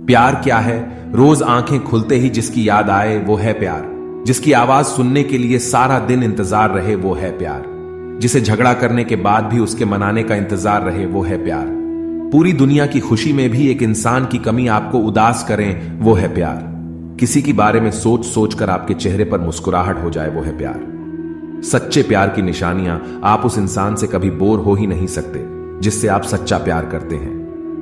प्यार क्या है? रोज आंखें खुलते ही जिसकी याद आए वो है प्यार। जिसकी आवाज सुनने के लिए सारा दिन इंतजार रहे वो है प्यार। जिसे झगड़ा करने के बाद भी उसके मनाने का इंतजार रहे वो है प्यार। पूरी दुनिया की खुशी में भी एक इंसान की कमी आपको उदास करें वो है प्यार। किसी के बारे में सोच सोच कर आपके चेहरे पर मुस्कुराहट हो जाए वो है प्यार। सच्चे प्यार की निशानियां आप उस इंसान से कभी बोर हो ही नहीं सकते जिससे आप सच्चा प्यार करते हैं।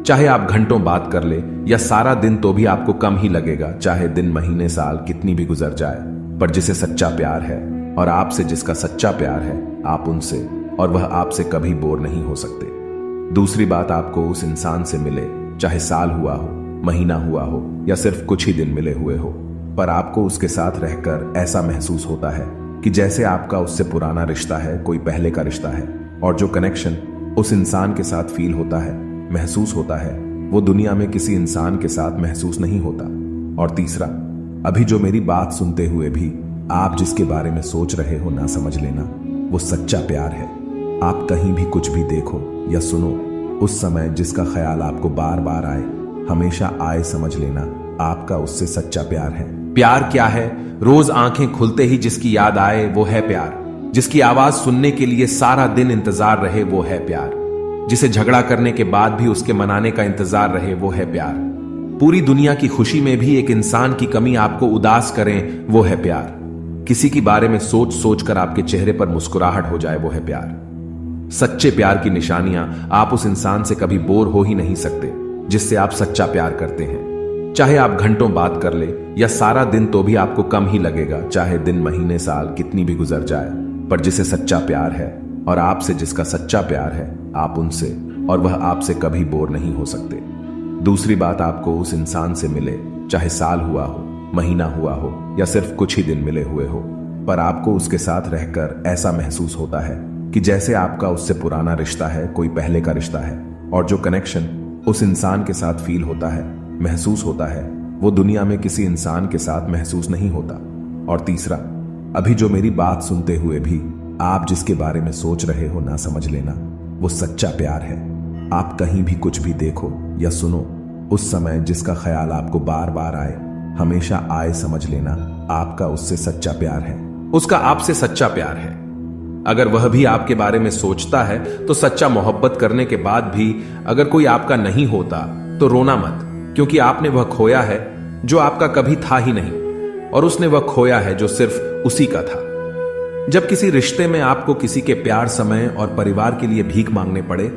चाहे आप घंटों बात कर ले या सारा दिन तो भी आपको कम ही लगेगा, चाहे दिन महीने साल कितनी भी गुजर जाए। पर जिसे सच्चा प्यार है और आपसे जिसका सच्चा प्यार है आप उनसे और वह आपसे कभी बोर नहीं हो सकते। दूसरी बात, आपको उस इंसान से मिले चाहे साल हुआ हो, महीना हुआ हो या सिर्फ कुछ ही दिन मिले हुए हो, पर आपको उसके साथ रहकर ऐसा महसूस होता है कि जैसे आपका उससे पुराना रिश्ता है, कोई पहले का रिश्ता है। और जो कनेक्शन उस इंसान के साथ फील होता है, महसूस होता है, वो दुनिया में किसी इंसान के साथ महसूस नहीं होता। और तीसरा, अभी जो मेरी बात सुनते हुए भी आप जिसके बारे में सोच रहे हो ना समझ लेना, वो सच्चा प्यार है। आप कहीं भी कुछ भी देखो या सुनो, उस समय जिसका ख्याल आपको बार बार आए, हमेशा आए, समझ लेना आपका उससे सच्चा प्यार है। प्यार क्या है? रोज आंखें खुलते ही जिसकी याद आए वो है प्यार। जिसकी आवाज सुनने के लिए सारा दिन इंतजार रहे वो है प्यार। जिसे झगड़ा करने के बाद भी उसके मनाने का इंतजार रहे वो है प्यार। पूरी दुनिया की खुशी में भी एक इंसान की कमी आपको उदास करें वो है प्यार। किसी के बारे में सोच सोच कर आपके चेहरे पर मुस्कुराहट हो जाए वो है प्यार। सच्चे प्यार की निशानियां आप उस इंसान से कभी बोर हो ही नहीं सकते जिससे आप सच्चा प्यार करते हैं। चाहे आप घंटों बात कर ले या सारा दिन तो भी आपको कम ही लगेगा, चाहे दिन महीने साल कितनी भी गुजर जाए। पर जिसे सच्चा प्यार है और आपसे जिसका सच्चा प्यार है आप उनसे और वह आपसे कभी बोर नहीं हो सकते। दूसरी बात, आपको उस इंसान से मिले चाहे साल हुआ हो, महीना हुआ हो या सिर्फ कुछ ही दिन मिले हुए हो, पर आपको उसके साथ रहकर ऐसा महसूस होता है कि जैसे आपका उससे पुराना रिश्ता है, कोई पहले का रिश्ता है। और जो कनेक्शन उस इंसान के साथ फील होता है, महसूस होता है, वो दुनिया में किसी इंसान के साथ महसूस नहीं होता। और तीसरा, अभी जो मेरी बात सुनते हुए भी आप जिसके बारे में सोच रहे हो ना समझ लेना, वो सच्चा प्यार है। आप कहीं भी कुछ भी देखो या सुनो, उस समय जिसका ख्याल आपको बार बार आए, हमेशा आए, समझ लेना आपका उससे सच्चा प्यार है। उसका आपसे सच्चा प्यार है। अगर वह भी आपके बारे में सोचता है तो सच्चा मोहब्बत करने के बाद भी अगर कोई आपका नहीं होता तो रोना मत, क्योंकि आपने वह खोया है जो आपका कभी था ही नहीं, और उसने वह खोया है जो सिर्फ उसी का था। जब किसी रिश्ते में आपको किसी के प्यार, समय और परिवार के लिए भीख मांगने पड़े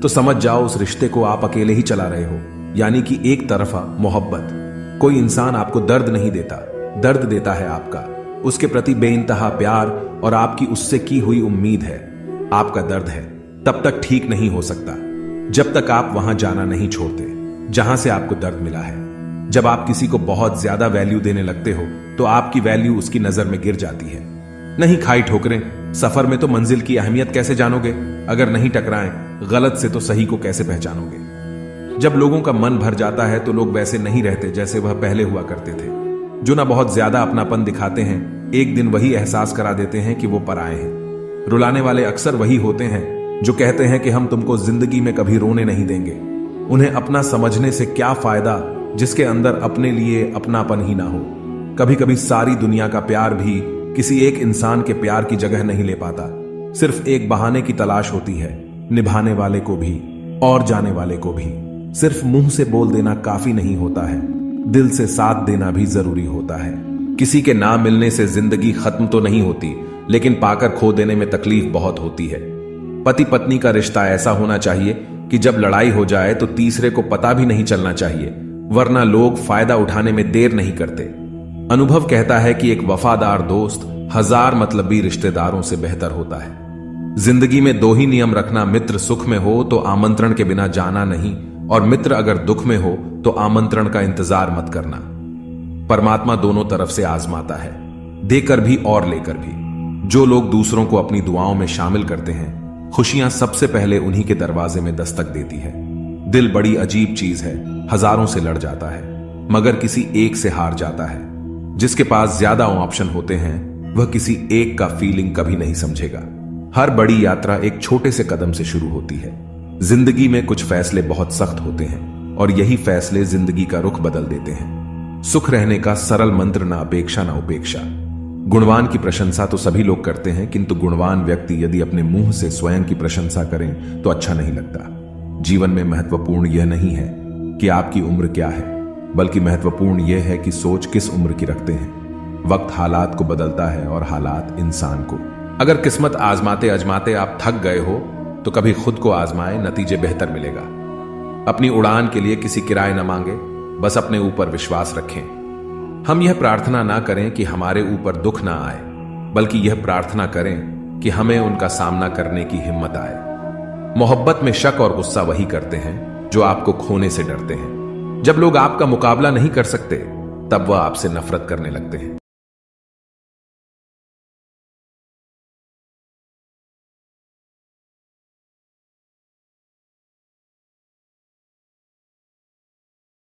तो समझ जाओ उस रिश्ते को आप अकेले ही चला रहे हो, यानी कि एक तरफा मोहब्बत। कोई इंसान आपको दर्द नहीं देता, दर्द देता है आपका उसके प्रति बेइंतहा प्यार और आपकी उससे की हुई उम्मीद है। आपका दर्द है तब तक ठीक नहीं हो सकता जब तक आप वहां जाना नहीं छोड़ते जहां से आपको दर्द मिला है। जब आप किसी को बहुत ज्यादा वैल्यू देने लगते हो तो आपकी वैल्यू उसकी नजर में गिर जाती है। नहीं खाई ठोकरें, सफर में तो मंजिल की अहमियत कैसे जानोगे? अगर नहीं टकराएं, गलत से तो सही को कैसे पहचानोगे? जब लोगों का मन भर जाता है तो लोग वैसे नहीं रहते जैसे वह पहले हुआ करते थे। जो ना बहुत ज्यादा अपनापन दिखाते हैं, एक दिन वही एहसास करा देते हैं कि वो पराए हैं। रुलाने वाले अक्सर वही होते हैं जो कहते हैं कि हम तुमको जिंदगी में कभी रोने नहीं देंगे। उन्हें अपना समझने से क्या फायदा जिसके अंदर अपने लिए अपनापन ही ना हो। कभी कभी सारी दुनिया का प्यार भी किसी एक इंसान के प्यार की जगह नहीं ले पाता। सिर्फ एक बहाने की तलाश होती है, निभाने वाले को भी और जाने वाले को भी। सिर्फ मुंह से बोल देना काफी नहीं होता है, दिल से साथ देना भी जरूरी होता है। किसी के ना मिलने से जिंदगी खत्म तो नहीं होती, लेकिन पाकर खो देने में तकलीफ बहुत होती है। पति पत्नी का रिश्ता ऐसा होना चाहिए कि जब लड़ाई हो जाए तो तीसरे को पता भी नहीं चलना चाहिए, वरना लोग फायदा उठाने में देर नहीं करते। अनुभव कहता है कि एक वफादार दोस्त 1000 मतलबी रिश्तेदारों से बेहतर होता है। जिंदगी में 2 ही नियम रखना, मित्र सुख में हो तो आमंत्रण के बिना जाना नहीं, और मित्र अगर दुख में हो तो आमंत्रण का इंतजार मत करना। परमात्मा दोनों तरफ से आजमाता है, देकर भी और लेकर भी। जो लोग दूसरों को अपनी दुआओं में शामिल करते हैं, खुशियां सबसे पहले उन्हीं के दरवाजे में दस्तक देती है। दिल बड़ी अजीब चीज है, हजारों से लड़ जाता है मगर किसी एक से हार जाता है। जिसके पास ज्यादा ऑप्शन होते हैं वह किसी एक का फीलिंग कभी नहीं समझेगा। हर बड़ी यात्रा एक छोटे से कदम से शुरू होती है। जिंदगी में कुछ फैसले बहुत सख्त होते हैं और यही फैसले जिंदगी का रुख बदल देते हैं। सुख रहने का सरल मंत्र, ना अपेक्षा ना उपेक्षा। गुणवान की प्रशंसा तो सभी लोग करते हैं, किंतु गुणवान व्यक्ति यदि अपने मुंह से स्वयं की प्रशंसा करें तो अच्छा नहीं लगता। जीवन में महत्वपूर्ण यह नहीं है कि आपकी उम्र क्या है, बल्कि महत्वपूर्ण यह है कि सोच किस उम्र की रखते हैं। वक्त हालात को बदलता है और हालात इंसान को। अगर किस्मत आजमाते आजमाते आप थक गए हो तो कभी खुद को आजमाए, नतीजे बेहतर मिलेगा। अपनी उड़ान के लिए किसी किराए न मांगे, बस अपने ऊपर विश्वास रखें। हम यह प्रार्थना ना करें कि हमारे ऊपर दुख ना आए, बल्कि यह प्रार्थना करें कि हमें उनका सामना करने की हिम्मत आए। मोहब्बत में शक और गुस्सा वही करते हैं जो आपको खोने से डरते हैं। जब लोग आपका मुकाबला नहीं कर सकते, तब वह आपसे नफरत करने लगते हैं।